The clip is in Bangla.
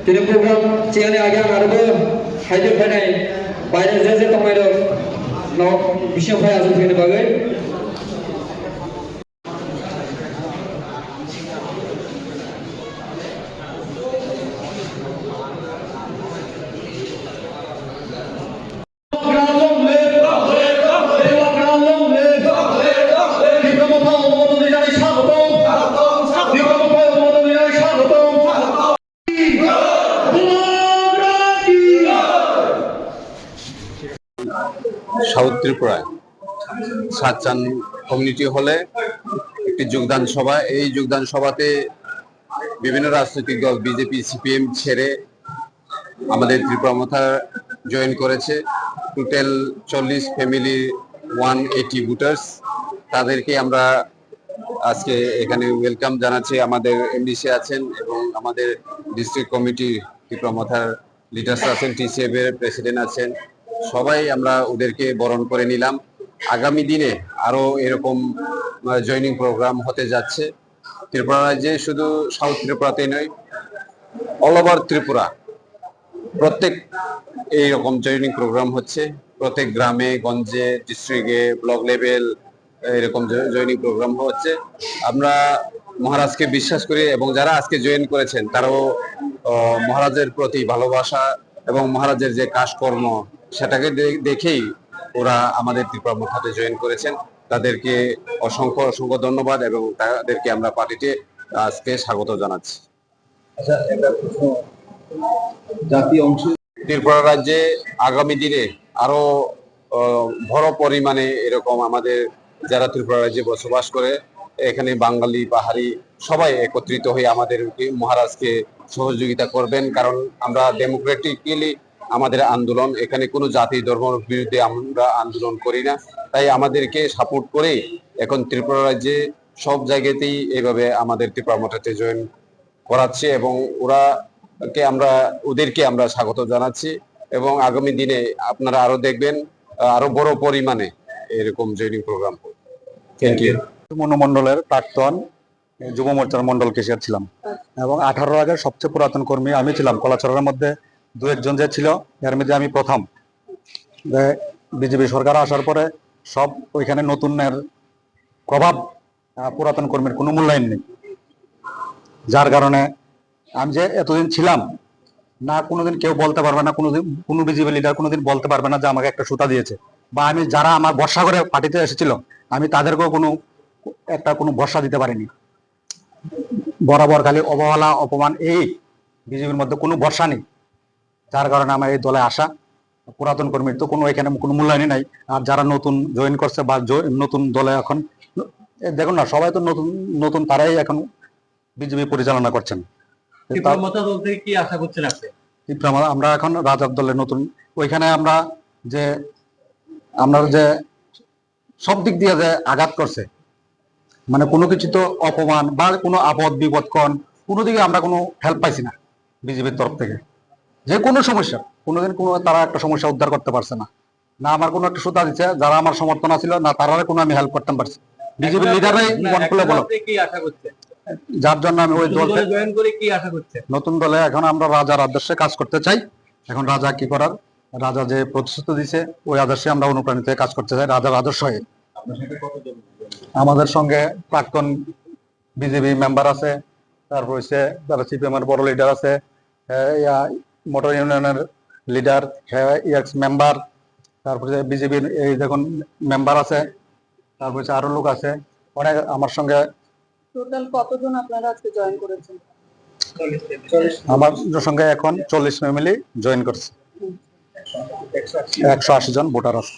Jadi program cian agak ngaruh hadir panai banyak saja kemarin no bisa saya asal sini bagai south ত্রিপুরায় সাতচান কমিউনিটি হলে একটি যোগদান সভা। এই যোগদান সভাতে বিভিন্ন রাজনৈতিক দল বিজেপি সিপিএম ছেড়ে আমাদের ত্রিপুরা মাথা জয়েন করেছে। টোটাল 40 ফ্যামিলি 180 ভোটার্স, তাদেরকে আমরা আজকে এখানে ওয়েলকাম জানাচ্ছি। আমাদের এমডিসি আছেন এবং আমাদের ডিস্ট্রিক্ট কমিটি ত্রিপুরা মাথার লিডার্স আছেন, টিসিএফ এর প্রেসিডেন্ট আছেন, সবাই আমরা ওদেরকে বরণ করে নিলাম। আগামী দিনে আরো এরকম জয়নিং প্রোগ্রাম হতে যাচ্ছে ত্রিপুরা রাজ্যে, শুধু সাউথ ত্রিপুরাতে নয়, অল ওভার ত্রিপুরা প্রত্যেক এইরকম জয়নিং প্রোগ্রাম হচ্ছে। প্রত্যেক গ্রামে গঞ্জে ডিস্ট্রিক্টে ব্লক লেভেল এরকম জয়নিং প্রোগ্রাম হচ্ছে। আমরা মহারাজকে বিশ্বাস করি এবং যারা আজকে জয়েন করেছেন তারাও মহারাজের প্রতি ভালোবাসা এবং মহারাজের যে কাজকর্ম সেটাকে দেখেই ওরা আমাদের ত্রিপুরা মাথাতে জয়েন করেছেন। তাদেরকে অসংখ্য অসংখ্য ধন্যবাদ এবং তাদেরকে আমরা পার্টিতে আজকে স্বাগত জানাচ্ছি। আচ্ছা, একটা প্রশ্ন, জাতীয় অংশ ত্রিপুরা রাজ্যে আগামী দিনে আরো বড় পরিমাণে এরকম আমাদের যারা ত্রিপুরা রাজ্যে বসবাস করে, এখানে বাঙালি পাহাড়ি সবাই একত্রিত হয়ে আমাদের মহারাজকে সহযোগিতা করবেন। কারণ আমরা ডেমোক্রেটিক্যালি আমাদের আন্দোলন, এখানে কোনো জাতি ধর্মের বিরুদ্ধে আমরা আন্দোলন করি না, তাই আমাদেরকে সাপোর্ট করে এখন ত্রিপুরা রাজ্যে সব জায়গাতেই এইভাবে আমাদের ত্রিপুরা মাথাতে জয়েন করাচ্ছে এবং ওদেরকে আমরা স্বাগত জানাচ্ছি এবং আগামী দিনে আপনারা আরো দেখবেন আরো বড় পরিমাণে এরকম জয়নিং প্রোগ্রাম। Thank you. মন্ডলের প্রাক্তন যুব মোর্চার মন্ডল কেশিয়ার ছিলাম এবং 18 আগে সবচেয়ে পুরাতন কর্মী আমি ছিলাম। কলাচরের মধ্যে দু একজন যে ছিল, এর মধ্যে আমি প্রথম। বিজেপি সরকার আসার পরে সব ওইখানে নতুনের প্রভাব, পুরাতন কর্মীর কোনো মূল্যায়ন নেই, যার কারণে আমি যে এতদিন ছিলাম না, কোনোদিন কেউ বলতে পারবে না, কোনো বিজেপি লিডার কোনোদিন বলতে পারবে না যে আমাকে একটা সুতা দিয়েছে, বা আমি যারা আমার ভরসা করে পার্টিতে এসেছিল আমি তাদেরকেও কোনো ভরসা দিতে পারিনি। বরাবর খালি অবহেলা অপমান, এই বিজেপির মধ্যে কোনো ভরসা নেই, যার কারণে আমার এই দলে আসা। পুরাতন কর্মীর তো এখানে কোনো মূল্যায়নই নাই। আর যারা নতুন জয়েন করছে বা নতুন দলে এখন দেখুন না, সবাই তো নতুন তারাই এখন বিজেপি পরিচালনা করছেন। কি আশা করছেন আপনি? আমরা এখন রাজার দলের নতুন, ওইখানে আমরা যে সব দিক দিয়ে যে আঘাত করছে, মানে কোনো কিছু তো অপমান বা কোনো আপদ বিপদ কোনো দিকে আমরা কোনো হেল্প পাইছি না বিজেপির তরফ থেকে। যে কোনো সমস্যা কোনোদিন তারা একটা সমস্যা উদ্ধার করতে পারছে না, না আমার কোনো একটা সুতা দিচ্ছে, যারা আমার সমর্থন ছিল না তারা কোনো আমি হেল্প করতে পারছি। বিজেপির লিডাররাই মন খুলে বলো কি আশা করছে, যার জন্য আমি ওই দলে জয়েন করে কি আশা করছে। নতুন দলে এখন আমরা রাজার আদর্শে কাজ করতে চাই। এখন রাজা কি করার, রাজা যে প্রতিশ্রুতি দিছে ওই আদর্শে আমরা অনুপ্রাণিত হয়ে কাজ করতে চাই, রাজার আদর্শ হয়ে। আমাদের সঙ্গে প্রাক্তন বিজেপি মেম্বার আছে, তারপর হচ্ছে যারা সিপিএম এর বড় লিডার আছে, মোটর ইউনিয়নের লিডার এক্স মেম্বার, তারপরে বিজেপির এই দেখুন মেম্বার আছে, তারপর হচ্ছে আরো লোক আছে অনেক আমার সঙ্গে। টোটাল কতজন আপনারা আজকে জয়েন করেছেন? আমার সঙ্গে এখন 40 ফ্যামিলি জয়েন করছে, 180 জন ভোটার আছে।